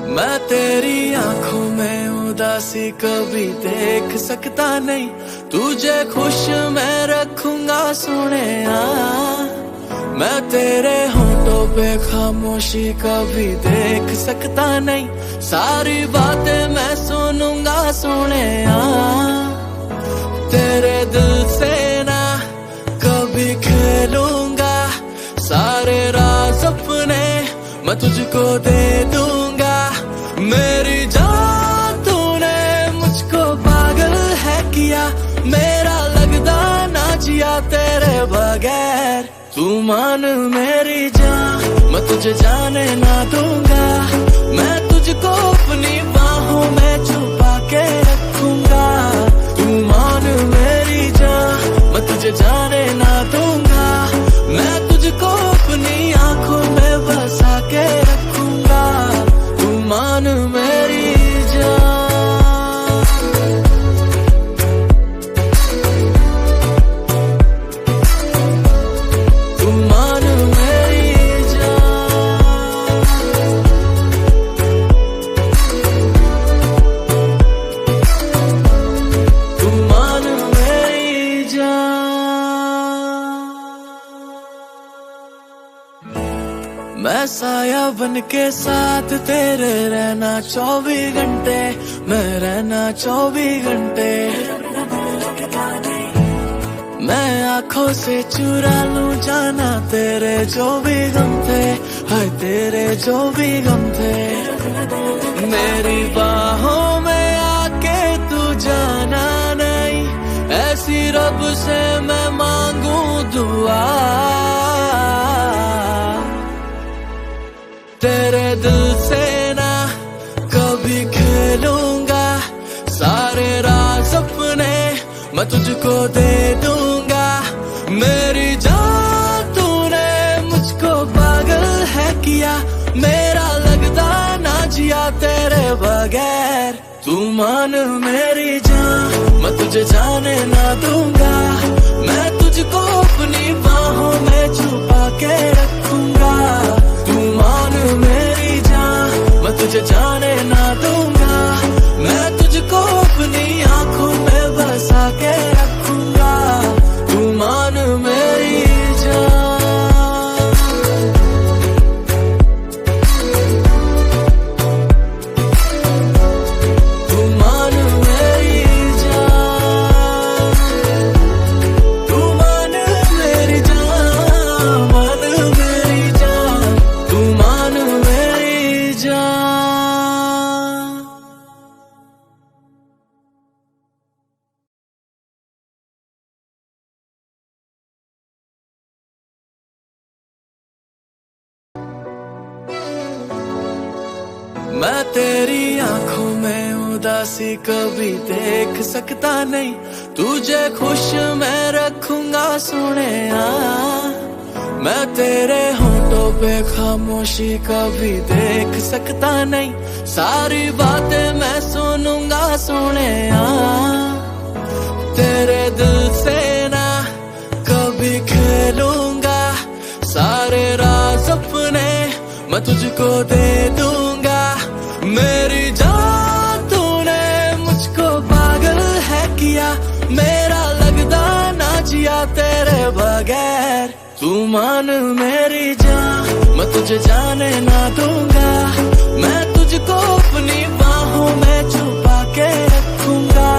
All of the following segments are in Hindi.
मैं तेरी आंखों में उदासी कभी देख सकता नहीं, तुझे खुश मैं रखूंगा सोनिया। मैं तेरे होठों पे खामोशी कभी देख सकता नहीं, सारी बातें मैं सुनूंगा सोनिया। तेरे दिल से ना कभी खेलूंगा, सारे राज अपने मैं तुझको दे दूंगा। मेरी जान तूने मुझको पागल है किया, मेरा लगदा ना जिया तेरे बगैर। तू मान मेरी जान, मैं तुझे जाने ना दूंगा, मैं तुझको अपनी बाहों में छुपा के रखूंगा। तू मान मेरी जान, मैं तुझे जाने ना दूंगा, मैं तुझको अपनी आंखों में बसा के रखूंगा। तू मान मेरी मैं साया बन के साथ तेरे रहना 24 घंटे, मैं रहना 24 घंटे। मैं आंखों से चुरा लूं जाना तेरे जो भी गम थे, हाय तेरे जो भी गम थे। मेरी बाहों में आके तू जाना नहीं, ऐसी रब से मैं मांगू दुआ। तेरे दिल से ना कभी खेलूंगा, सारे राज अपने मैं तुझको दे दूंगा। मेरी जान तूने मुझको पागल है किया, मेरा लगदा ना जिया तेरे बगैर। तू मान मेरी जान, मैं तुझे जाने ना दूंगा, मैं तुझको अपनी बाहों में छुपा के रखूंगा। तू मान मेरी जान, मैं तुझे जाने ना दूंगा, मैं तुझको अपनी आंखों में बसा के रखूंगा। तू मान मेरी जान, तू मान मेरी जान, तू मान मेरी जान, मान मेरी जान, तू मान मेरी जान। मैं तेरी आंखों में उदासी कभी देख सकता नहीं, तुझे खुश मैं रखूंगा सोनिया। मैं तेरे होठों पे खामोशी कभी देख सकता नहीं, सारी बातें मैं सुनूंगा सोनिया। तेरे दिल से ना कभी खेलूंगा, सारे राज अपने मैं तुझको दे दूंगा। मेरी जान तूने मुझको पागल है किया, मेरा लगदा ना जिया तेरे बगैर। तू मान मेरी जान, मैं तुझे जाने ना दूंगा, मैं तुझको अपनी बाहों में छुपा के रखूंगा।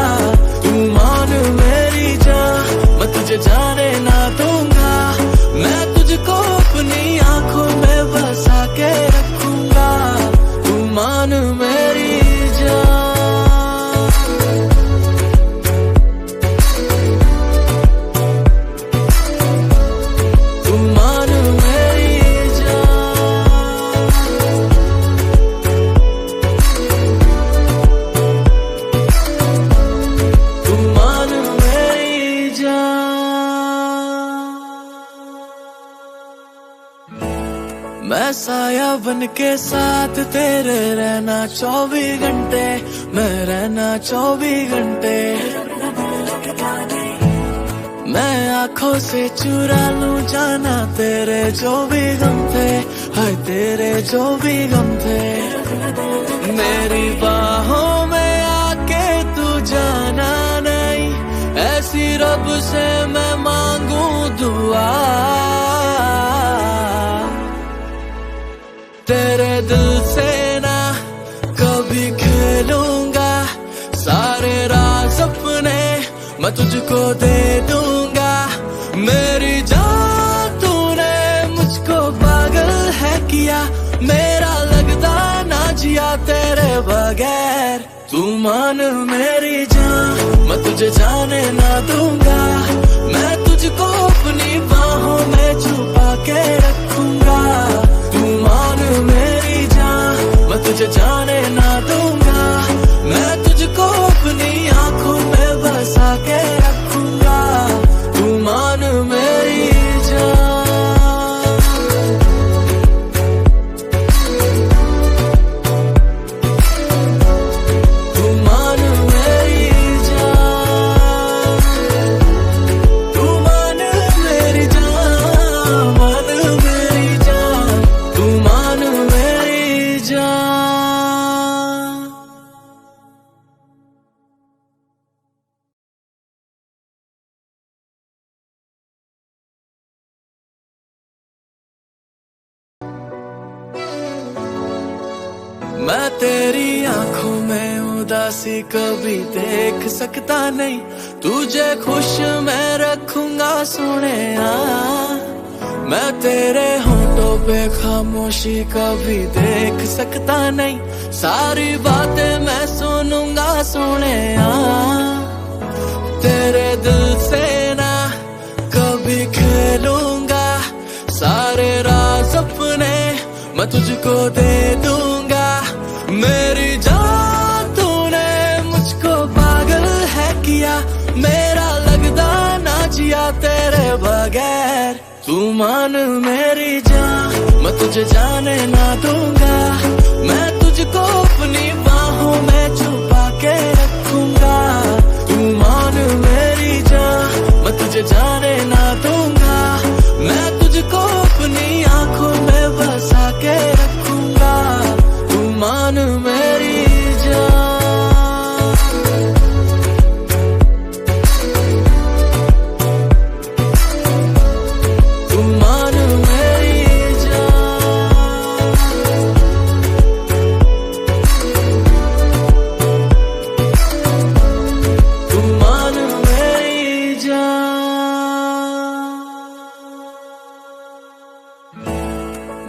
तू मान मेरी जान, मैं तुझे जाने ना दूंगा, मैं तुझको अपनी आंखों में बसा के रखूंगा। तू मान मेरी जान, तू मान मेरी जान, तू मान मेरी जान। मैं साया बन के साथ तेरे रहना 24 घंटे, मैं रहना 24 घंटे। मैं आंखों से चुरा लूं जाना तेरे जो भी गम थे, हाय तेरे जो भी गम थे। मेरी बाहों में आके तू जाना नहीं, ऐसी रब से मैं मांगू दुआ। तेरे दिल से ना कभी खेलूंगा, सारे राज अपने मैं तुझको दे दूंगा। मेरी जान तूने मुझको पागल है किया, मेरा लगता ना जिया तेरे बगैर। तू मान मेरी जान, मैं तुझे जाने ना दूंगा, मैं तुझको अपनी बाहों में छुपा के रखूंगा। तू मान मेरी जान, मैं तुझे जाने ना दूंगा, मैं तुझको अपनी आंखों में बसा के रखूंगा। तू मान मेरी मैं तेरी आंखों में उदासी कभी देख सकता नहीं, तुझे खुश मैं रखूंगा सोनिया। मैं तेरे होठों पे खामोशी कभी देख सकता नहीं, सारी बातें मैं सुनूंगा सोनिया। तेरे दिल से ना कभी खेलूंगा, सारे राज अपने मैं तुझको दे दूंगा। मेरी जान तूने मुझको पागल है किया, मेरा लगता ना जिया तेरे बगैर। तू मान मेरी जान, मैं तुझे जाने ना दूंगा, मैं तुझको अपनी बाहों में छुपा के रखूंगा। तू मान मेरी जान, मैं तुझे जाने ना दूंगा, मैं तुझको अपनी आंखों में बसा के रखूंगा। तू मान मेरी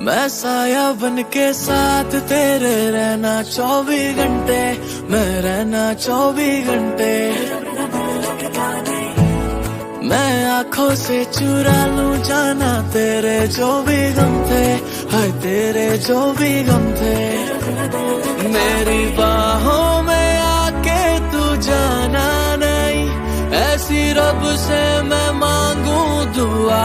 मैं साया बन के साथ तेरे रहना 24 घंटे, मैं रहना 24 घंटे। मैं आंखों से चुरा लूं जाना तेरे जो भी गम थे, हाय तेरे जो भी गम थे। मेरी बाहों में आके तू जाना नहीं, ऐसी रब से मैं मांगू दुआ।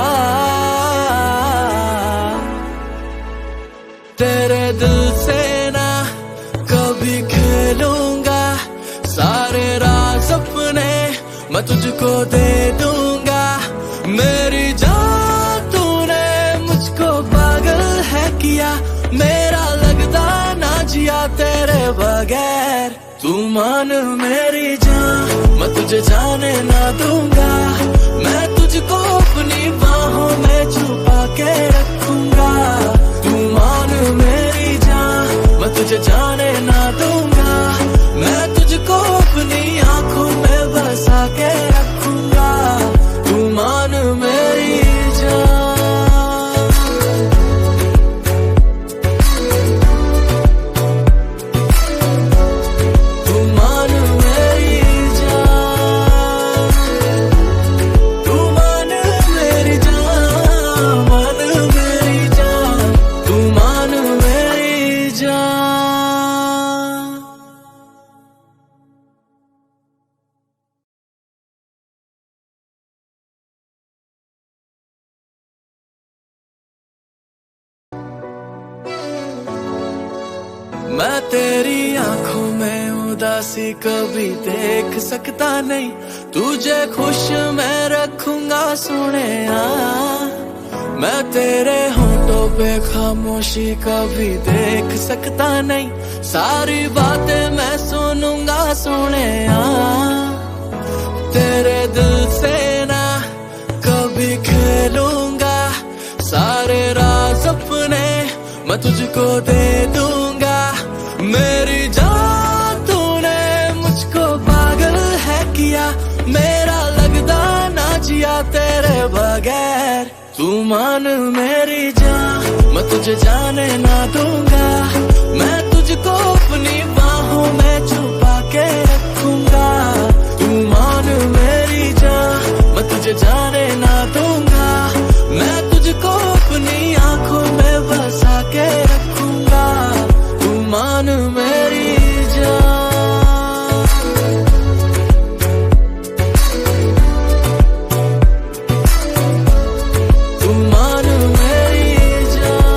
तेरे दिल से ना कभी खेलूंगा, सारे राज अपने मैं तुझको दे दूंगा। मेरी जान तूने मुझको पागल है किया, मेरा लगता ना जिया तेरे बगैर। तू मान मेरी जान, मैं तुझे जाने ना दूंगा, मैं तुझको अपनी बाहों में छुपा के रखूंगा। तू मान मेरी जान, मैं तुझे जाने ना दूंगा, मैं तुझको अपनी आंखों में बसा के रखूंगा। तू मान मेरी मैं तेरी आंखों में उदासी कभी देख सकता नहीं, तुझे खुश मैं रखूंगा सोनिया। मैं तेरे होठों होठों पे खामोशी कभी देख सकता नहीं, सारी बातें मैं सुनूंगा सोने। तेरे दिल से ना कभी खेलूंगा, सारे राज अपने मैं तुझको दे दूंगा। मेरी जान तूने मुझको पागल है किया, मेरा लगदा ना जिया तेरे बगैर। तू मान मेरी जान, मैं तुझे जाने ना दूंगा, मैं तुझको अपनी बाहों में छुपा के रखूंगा। तू मान मेरी जान, मैं तुझे जाने ना दूंगा, मैं तुझको अपनी आंखों में बसा के रखूंगा। तू मान मेरी जान, तू मान मेरी जान,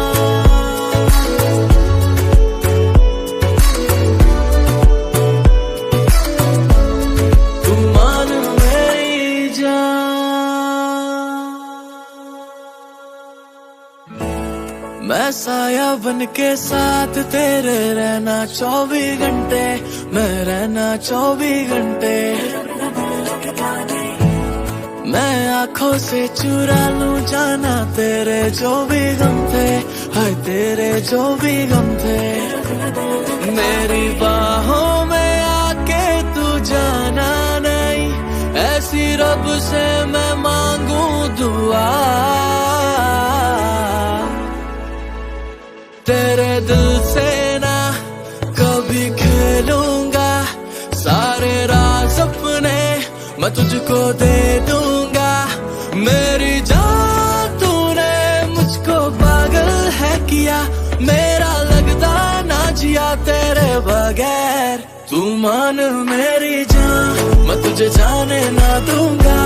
तू मान मेरी जान। मैं साया बन के साथ तेरे रहना 24 घंटे, मैं रहना 24 घंटे। मैं आंखों से चुरा लूं जाना तेरे जो भी गम थे, हाय तेरे जो भी गम थे। मेरी बाहों में आके तू जाना नहीं, ऐसी रब से मैं मांगू दुआ। तेरे दिल से ना कभी खेलूंगा, सारे राज अपने मैं तुझको दे दूंगा। मेरी जान तूने मुझको पागल है किया, मेरा लगदा ना जिया तेरे बगैर। तू मान मेरी जान, मैं तुझे जाने ना दूंगा,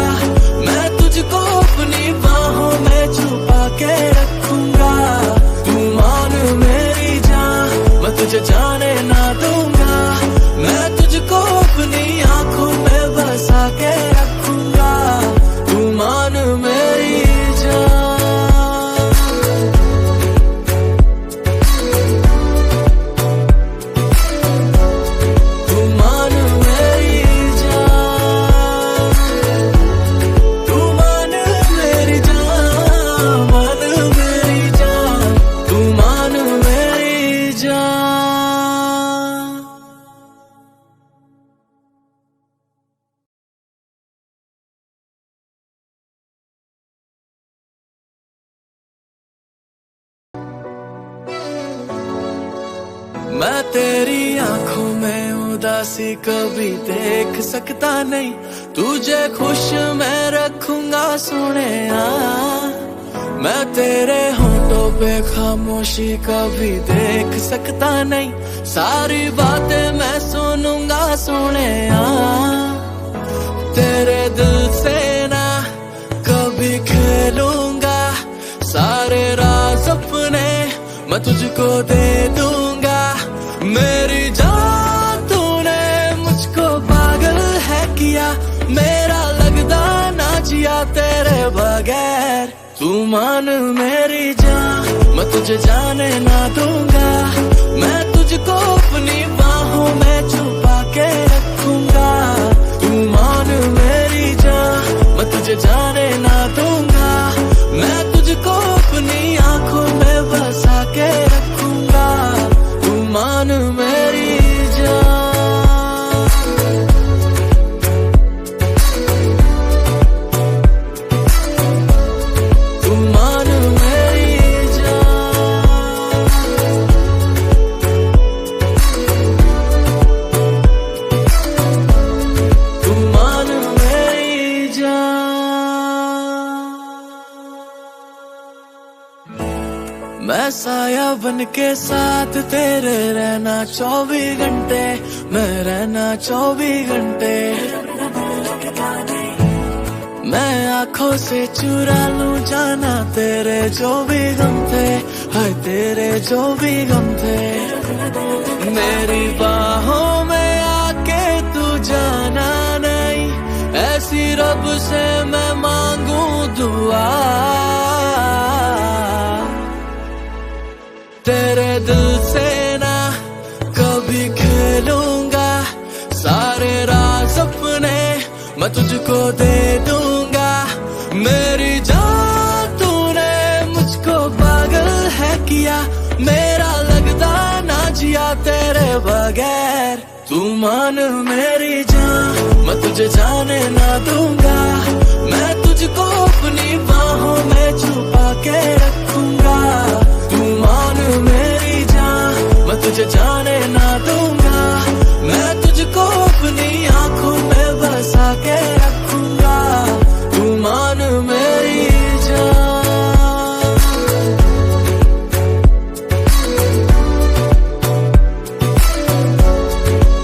मैं तुझको अपनी बाहों में छुपा के रखूंगा। तू मान मेरी जान, मैं तुझे जाने ना दूंगा, मैं तुझको अपनी आंखों में बसा के रखूंगा। तू मान मेरी जान, तू मान मेरी जान, तू मान मेरी जान, मान मेरी जान, तू मान मेरी जान। मैं तेरी आंखों में उदासी कभी देख सकता नहीं, तुझे खुश मैं रखूंगा सोने। मैं तेरे होठों पे खामोशी कभी देख सकता नहीं, सारी बातें मैं सुनूंगा सोने। तेरे दिल से ना कभी खेलूंगा, सारे राज अपने मैं तुझको दे दूंगा। मेरी जान तूने मुझको पागल है किया, मेरा लगदा ना जिया तेरे बगैर। तू मान मेरी जान, मैं तुझे जाने ना दूंगा, मैं तुझको अपनी बाहों में छुपा के रखूंगा। तू मान मेरी जान, मैं तुझे जाने ना दूंगा, मैं तुझको अपनी आंखों में बसा के रखूंगा। तू मान मेरी जान, तू मान मेरी जान, तू मान मेरी जान। मैं साया बन के साथ तेरे रहना 24 घंटे, मैं रहना 24 घंटे। मैं आंखों से चुरा लूं जाना तेरे जो भी गम थे, हाय तेरे जो भी गम थे। मेरी बाहों में आके तू जाना नहीं, ऐसी रब से मैं मांगू दुआ। तेरे दिल से ना कभी खेलूंगा, सारे राज अपने मैं तुझको दे दूंगा। मेरी जान तूने मुझको पागल है किया, मेरा लगता ना जिया तेरे बगैर। तू मान मेरी जान, मैं तुझे जाने ना दूंगा, मैं तुझको अपनी बाहों में छुपा के रखूंगा। तू मान मेरी जान, मैं तुझे जाने ना दूंगा, मैं तुझको अपनी आंखों में बसा के रखूंगा। तू मान मेरी जान,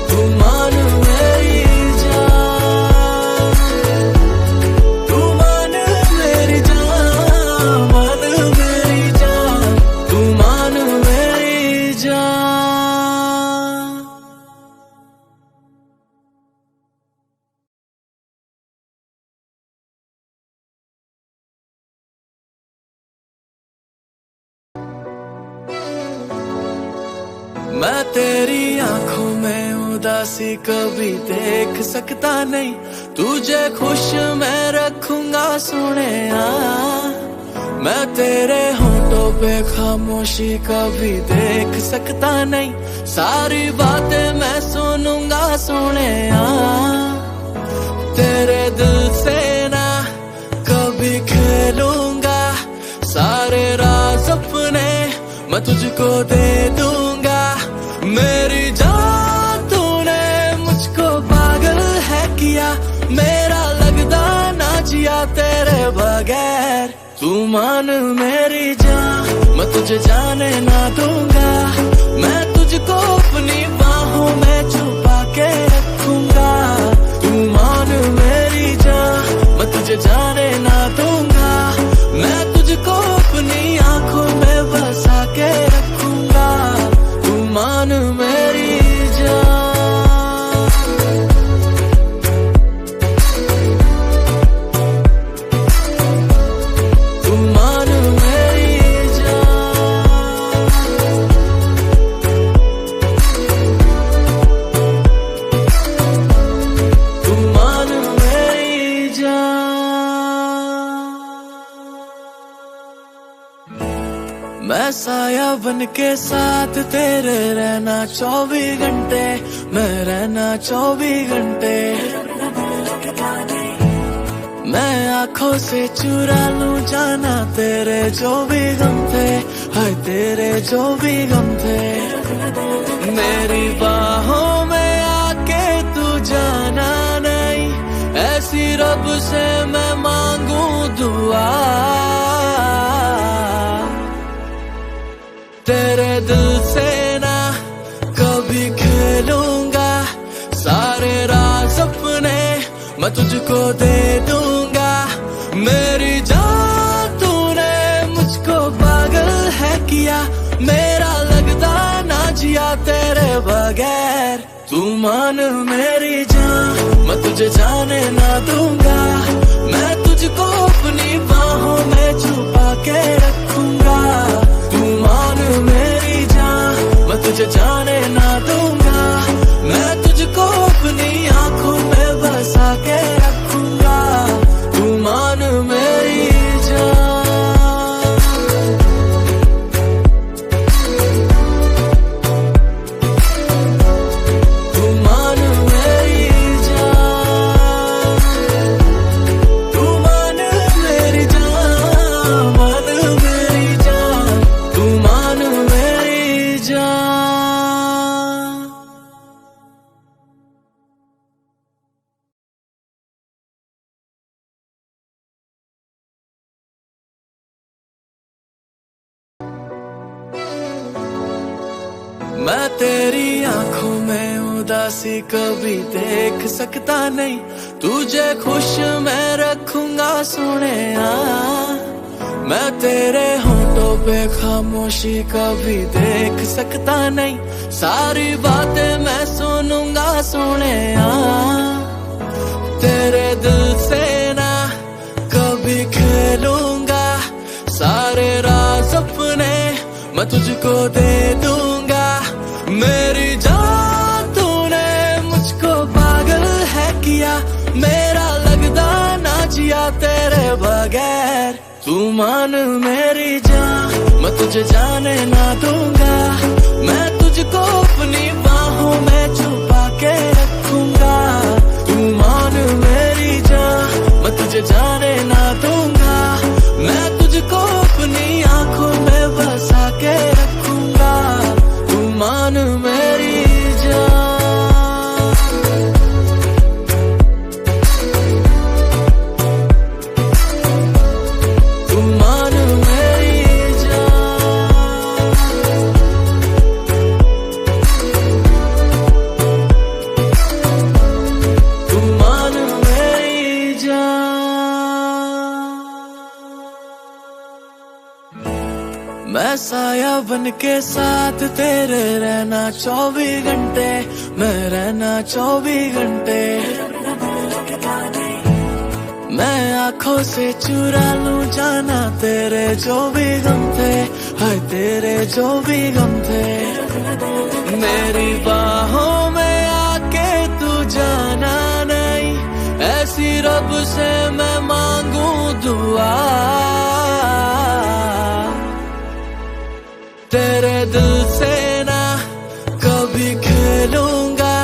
तू मान मेरी जान, तू मान मेरी जान, मान मेरी जान, तू मान मेरी जान। मैं तेरी आंखों में उदासी कभी देख सकता नहीं, तुझे खुश मैं रखूंगा सोनिया। मैं तेरे होठों पे खामोशी कभी देख सकता नहीं, सारी बातें मैं सुनूंगा सोनिया। तेरे दिल से ना कभी खेलूंगा, सारे राज अपने मैं तुझको दे दूंगा। मेरी जान तूने मुझको पागल है किया, मेरा लगता ना जिया तेरे बगैर। तू मान मेरी जान, मैं तुझे जाने ना दूंगा, मैं तुझको अपनी बाहों में छुपा के रखूंगा। तू मान मेरी जान, मैं तुझे जाने ना दूंगा, मैं तुझको अपनी आंखों में बसा के रखूंगा। तू मान मेरी जान, तू मान मेरी जान, तू मान मेरी जान। मैं साया बन के साथ तेरे रहना 24 घंटे, मैं रहना 24 घंटे। मैं आंखों से चुरा लूं जाना तेरे जो भी गम थे, हाय तेरे जो भी गम थे। मेरी बाहों में आके तू जाना नहीं, ऐसी रब से मैं मांगू दुआ। तेरे दिल से ना कभी खेलूंगा, सारे राज अपने मैं तुझको दे दूंगा। मेरी जान तूने मुझको पागल है किया, मेरा लगता ना जिया तेरे बगैर। तू मान मेरी जान, मैं तुझे जाने ना दूंगा, मैं तुझको अपनी बाहों में छुपा के रखूंगा। तू मान मेरी जान, मैं तुझे जाने ना दूंगा, मैं तुझको अपनी आंखों में बसा के रखूंगा। तू मान मेरी जान, तू मान मेरी जान, तू मान मेरी जान, मान मेरी जान, तू मान मेरी जान। मैं तेरी आंखों में उदासी कभी देख सकता नहीं, तुझे खुश मैं रखूंगा सोनिया। मैं तेरे होठों पे खामोशी कभी देख सकता नहीं, सारी बातें मैं सुनूंगा सोनिया। तेरे दिल से ना कभी खेलूंगा, सारे राज अपने मैं तुझको दे दूंगा। मेरी जान तूने मुझको पागल है किया, मेरा लगदा ना जिया तेरे बगैर। तू मान मेरी जान, मैं तुझे जाने ना दूंगा। मैं तुझको अपनी बाहों में छुपा के रखूंगा। तू मान मेरी जान, मैं तुझे जाने ना दूंगा। मैं तुझको अपनी आंखों में बसा के रखूंगा। तू मान मेरी मैं साया बन के साथ तेरे रहना 24 घंटे, मैं रहना 24 घंटे। मैं आंखों से चुरा लूं जाना तेरे जो भी गम थे, हाय तेरे जो भी गम थे। मेरी बाहों में आके तू जाना नहीं, ऐसी रब से मैं मांगू दुआ। तेरे दिल से ना कभी खेलूंगा,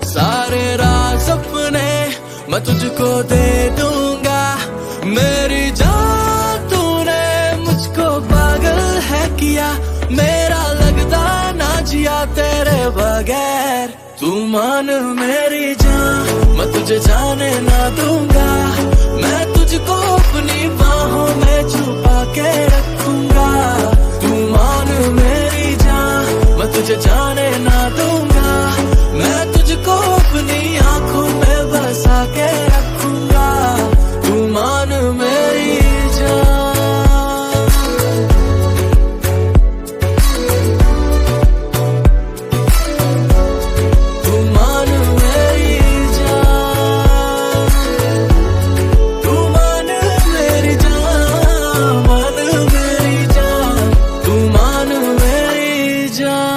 सारे राज अपने मैं तुझको दे दूंगा। मेरी जान तूने मुझको पागल है किया, मेरा लगदा ना जिया तेरे बगैर। तू मान मेरी जान, मैं तुझे जाने ना दूंगा। मैं तुझको अपनी बाहों में छुपा के रखूंगा। तू मान मेरी जान, मैं तुझे जाने ना दूंगा। मैं तुझको अपनी आंखों में बसा के रखूंगा। तू मान मेरी जान, तू मान मेरी जान, तू मान मेरी जान, मान मेरी जान, तू मान मेरी जान।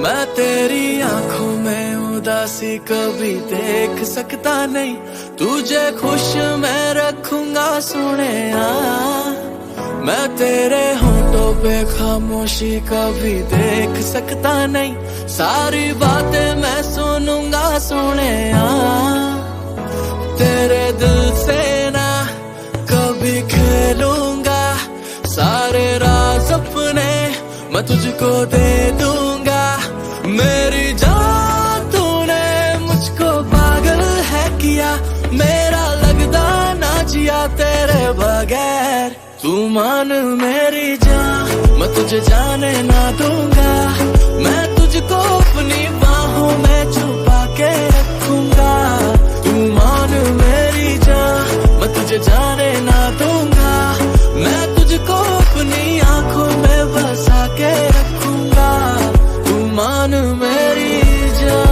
मैं तेरी आंखों में उदासी कभी देख सकता नहीं, तुझे खुश मैं रखूंगा सोनिया। मैं तेरे होठों पे खामोशी कभी देख सकता नहीं, सारी बातें मैं सुनूंगा सोनिया। तेरे दिल से ना कभी खेलूंगा, सारे राज अपने मैं तुझको दे दूंगा। मेरी जान तूने मुझको पागल है किया, मेरा लगदा ना जिया तेरे बगैर। तू मान मेरी जान, मैं तुझे जाने ना दूंगा। मैं तुझको अपनी बाहों में छुपा के रखूंगा। तू मान मेरी जान, मैं तुझे जाने ना दूंगा। मैं तुझको अपनी आंखों में बसा के रखूंगा। तू मान मेरी जान,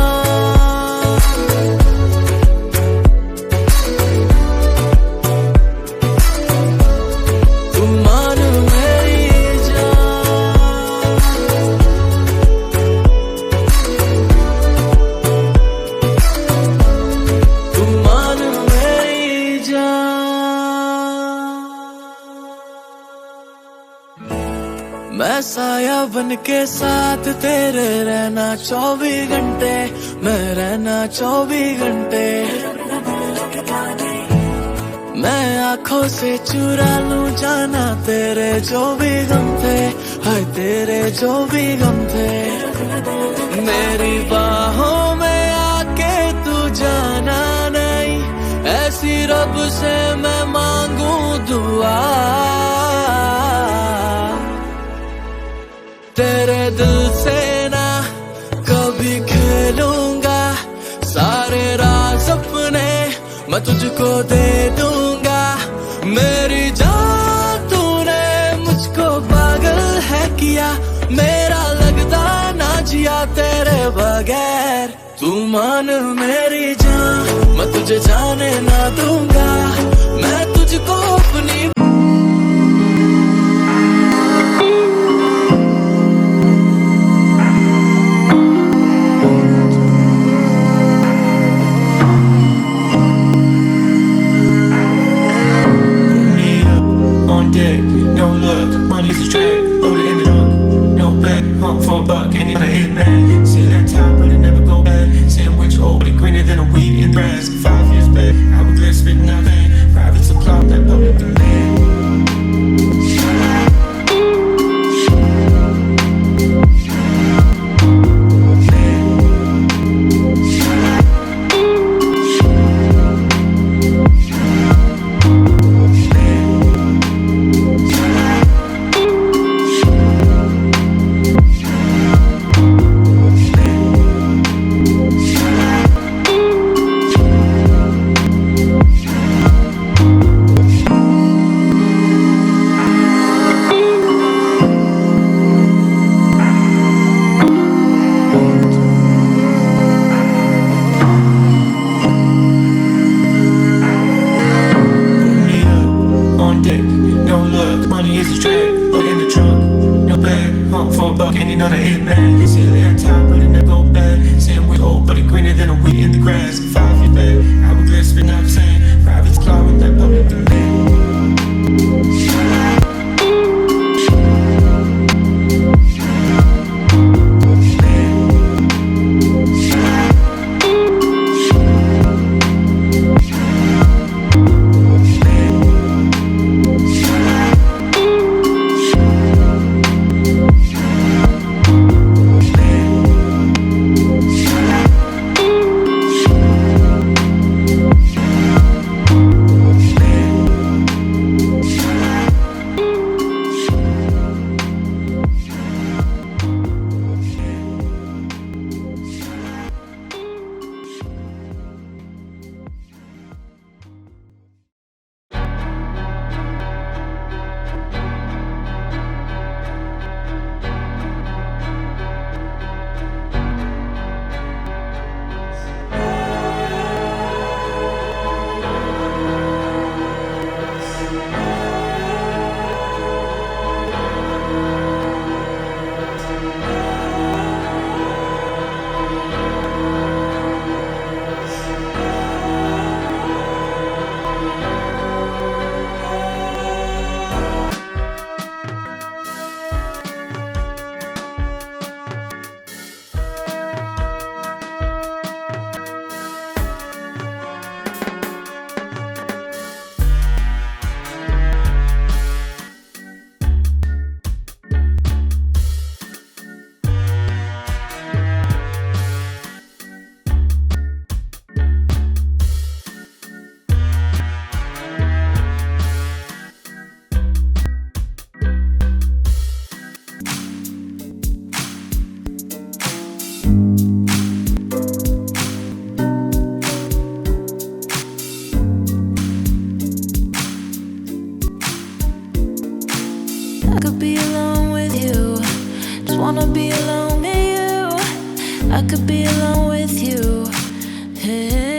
तू मान मेरी जान, तू मान मेरी जान। मैं साया बन के साथ तेरे रहना 24 घंटे, मैं रहना 24 घंटे। मैं आंखों से चुरा लूं जाना तेरे जो भी गम थे, हाय तेरे जो भी गम थे। मेरी बाहों में आके तू जाना नहीं, ऐसी रब से मैं मांगू दुआ। तेरे दिल से ना कभी खेलूंगा, सारे राज अपने मैं तुझको दे दूंगा। मेरी जान तूने मुझको पागल है किया, बगैर। तू मान मेरी जान, मैं तुझे जाने ना दूंगा, मैं तुझको अपनी No look, money's a trap, load it in the trunk. No back, hunt for a buck, and you're a hitman. See that top, but it never go back. Sandwich old, it greener than a wheat in grass. 5 years back, I regret spitting out that. Private supply, that public demand. No look, money is a trap, load in the trunk. No back, hunt for a buck, and you're not a hitman. See that top, but it never go back. Sandwich old, but it greener than a wheat in the grass. 5 years back, I regret spitting out saying. Private claw with that public demand. I could be alone with you, just wanna be alone with you. I could be alone with you, hey,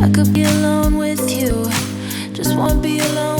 I could be alone with you, just wanna be alone